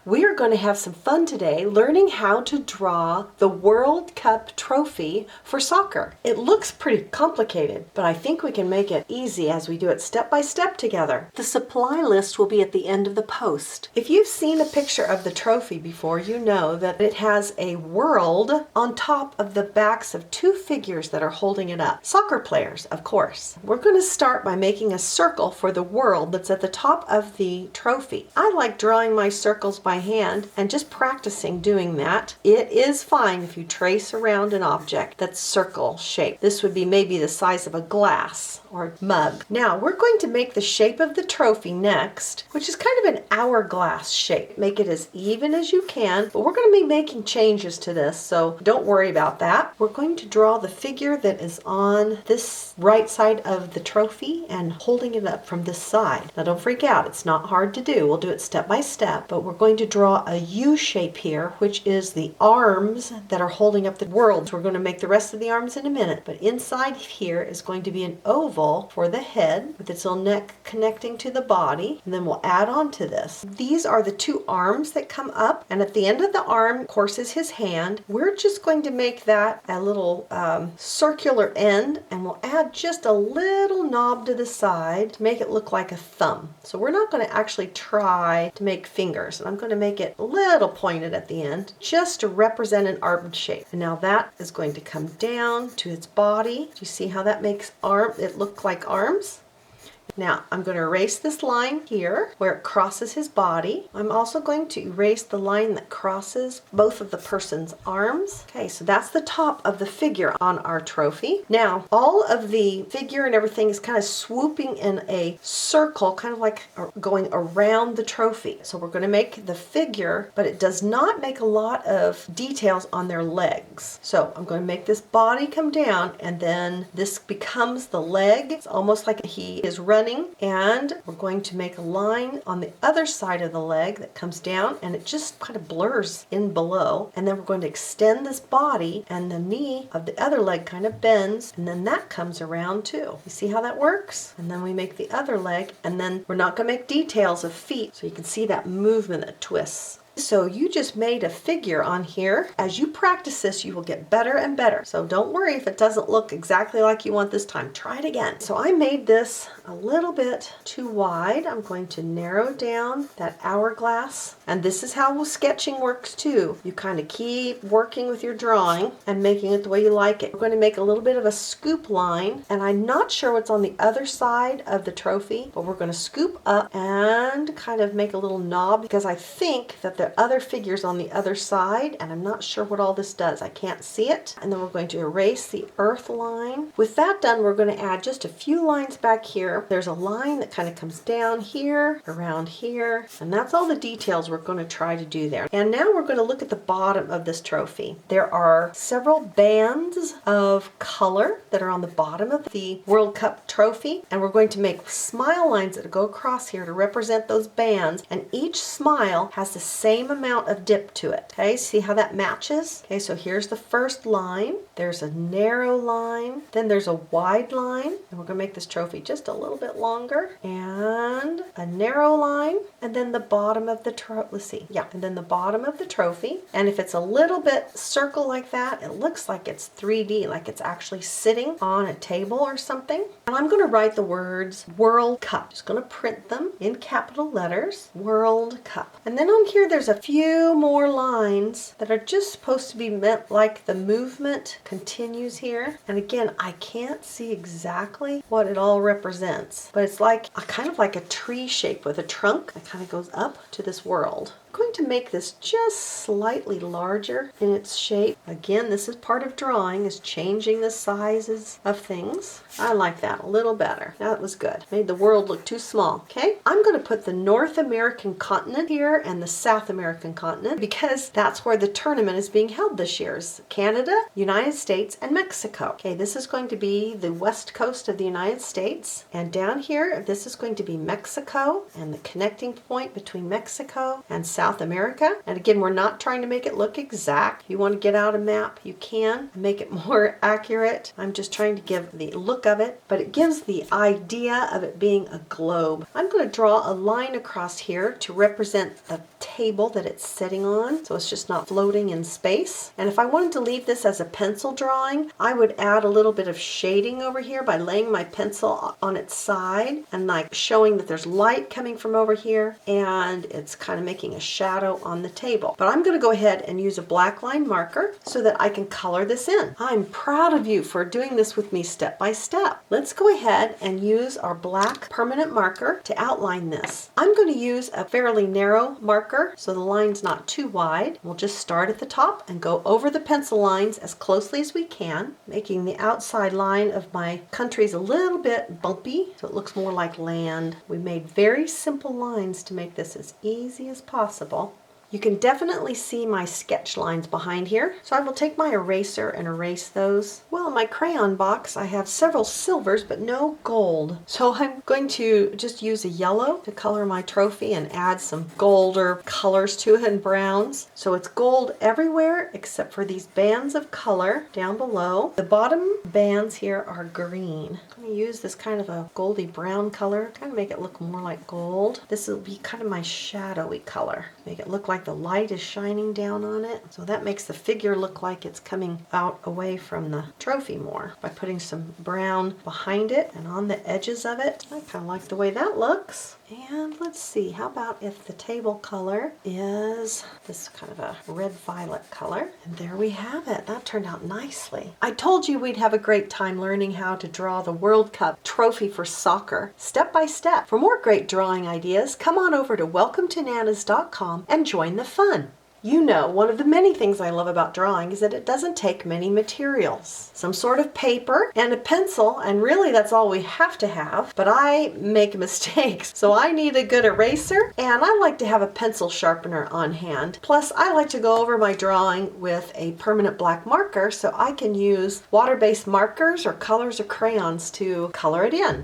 We are going to have some fun today learning how to draw the World Cup Trophy for soccer. It looks pretty complicated, but I think we can make it easy as we do it step by step together. The supply list will be at the end of the post. If you've seen a picture of the trophy before, you know that it has a world on top of the backs of two figures that are holding it up. Soccer players, of course. We're going to start by making a circle for the world that's at the top of the trophy. I like drawing my circles by hand and just practicing doing that. It is fine if you trace around an object that's circle shaped. This would be maybe the size of a glass or mug. Now we're going to make the shape of the trophy next, which is kind of an hourglass shape. Make it as even as you can, but we're going to be making changes to this, so don't worry about that. We're going to draw the figure that is on this right side of the trophy and holding it up from this side. Now don't freak out, it's not hard to do. We'll do it step by step, but we're going to draw a U shape here, which is the arms that are holding up the world. We're going to make the rest of the arms in a minute, but inside here is going to be an oval for the head with its little neck connecting to the body, and then we'll add on to this. These are the two arms that come up, and at the end of the arm, of course, is his hand. We're just going to make that a little circular end, and we'll add just a little knob to the side to make it look like a thumb. So we're not going to actually try to make fingers, and I'm going to make it a little pointed at the end just to represent an arm shape. And now that is going to come down to its body. Do you see how that makes it look like arms? Now, I'm going to erase this line here where it crosses his body. I'm also going to erase the line that crosses both of the person's arms. Okay, so that's the top of the figure on our trophy. Now, all of the figure and everything is kind of swooping in a circle, kind of like going around the trophy. So we're going to make the figure, but it does not make a lot of details on their legs. So I'm going to make this body come down, and then this becomes the leg. It's almost like he is running, and we're going to make a line on the other side of the leg that comes down, and it just kind of blurs in below. And then we're going to extend this body, and the knee of the other leg kind of bends, and then that comes around too. You see how that works? And then we make the other leg, and then we're not going to make details of feet, so you can see that movement that twists. So you just made a figure on here. As you practice this, you will get better and better. So don't worry if it doesn't look exactly like you want this time. Try it again. So I made this a little bit too wide. I'm going to narrow down that hourglass. And this is how sketching works too. You kind of keep working with your drawing and making it the way you like it. We're going to make a little bit of a scoop line. And I'm not sure what's on the other side of the trophy, but we're going to scoop up and kind of make a little knob, because I think that the other figures on the other side, and I'm not sure what all this does. I can't see it. And then we're going to erase the earth line. With that done, we're going to add just a few lines back here. There's a line that kind of comes down here, around here, and that's all the details we're going to try to do there. And now we're going to look at the bottom of this trophy. There are several bands of color that are on the bottom of the World Cup trophy, and we're going to make smile lines that go across here to represent those bands, and each smile has the same amount of dip to it. Okay, see how that matches? Okay, so here's the first line. There's a narrow line, then there's a wide line, and we're going to make this trophy just a little bit longer, and a narrow line, and then the bottom of the trophy. And then the bottom of the trophy. And if it's a little bit circle like that, it looks like it's 3D, like it's actually sitting on a table or something. And I'm going to write the words World Cup. Just going to print them in capital letters, World Cup. And then on here there's a few more lines that are just supposed to be meant like the movement continues here. And again, I can't see exactly what it all represents, but it's like kind of like a tree shape with a trunk that kind of goes up to this world. I'm going to make this just slightly larger in its shape. Again, this is part of drawing, is changing the sizes of things. I like that a little better. That was good. Made the world look too small. Okay, I'm going to put the North American continent here and the South American continent, because that's where the tournament is being held this year. Is Canada, United States, and Mexico. Okay, this is going to be the west coast of the United States, and down here this is going to be Mexico, and the connecting point between Mexico and South America. And again, we're not trying to make it look exact. If you want to get out a map, you can make it more accurate. I'm just trying to give the look of it, but it gives the idea of it being a globe. I'm going to draw a line across here to represent the table that it's sitting on, so it's just not floating in space. And if I wanted to leave this as a pencil drawing, I would add a little bit of shading over here by laying my pencil on its side and like showing that there's light coming from over here and it's kind of making a shadow on the table. But I'm going to go ahead and use a black line marker so that I can color this in. I'm proud of you for doing this with me step by step. Let's go ahead and use our black permanent marker to outline this. I'm going to use a fairly narrow marker so the line's not too wide. We'll just start at the top and go over the pencil lines as closely as we can, making the outside line of my countries a little bit bumpy so it looks more like land. We made very simple lines to make this as easy as possible. You can definitely see my sketch lines behind here, so I will take my eraser and erase those. Well, in my crayon box I have several silvers but no gold, so I'm going to just use a yellow to color my trophy and add some golder colors to it and browns. So it's gold everywhere except for these bands of color down below. The bottom bands here are green. I'm going to use this kind of a goldy brown color, kind of make it look more like gold. This will be kind of my shadowy color, make it look like the light is shining down on it. So that makes the figure look like it's coming out away from the trophy more by putting some brown behind it and on the edges of it. I kind of like the way that looks. And let's see, how about if the table color is this kind of a red-violet color? And there we have it. That turned out nicely. I told you we'd have a great time learning how to draw the World Cup trophy for soccer, step by step. For more great drawing ideas, come on over to welcometonanas.com and join the fun. You know, one of the many things I love about drawing is that it doesn't take many materials. Some sort of paper and a pencil, and really that's all we have to have, but I make mistakes. So I need a good eraser, and I like to have a pencil sharpener on hand. Plus, I like to go over my drawing with a permanent black marker so I can use water-based markers or colors or crayons to color it in.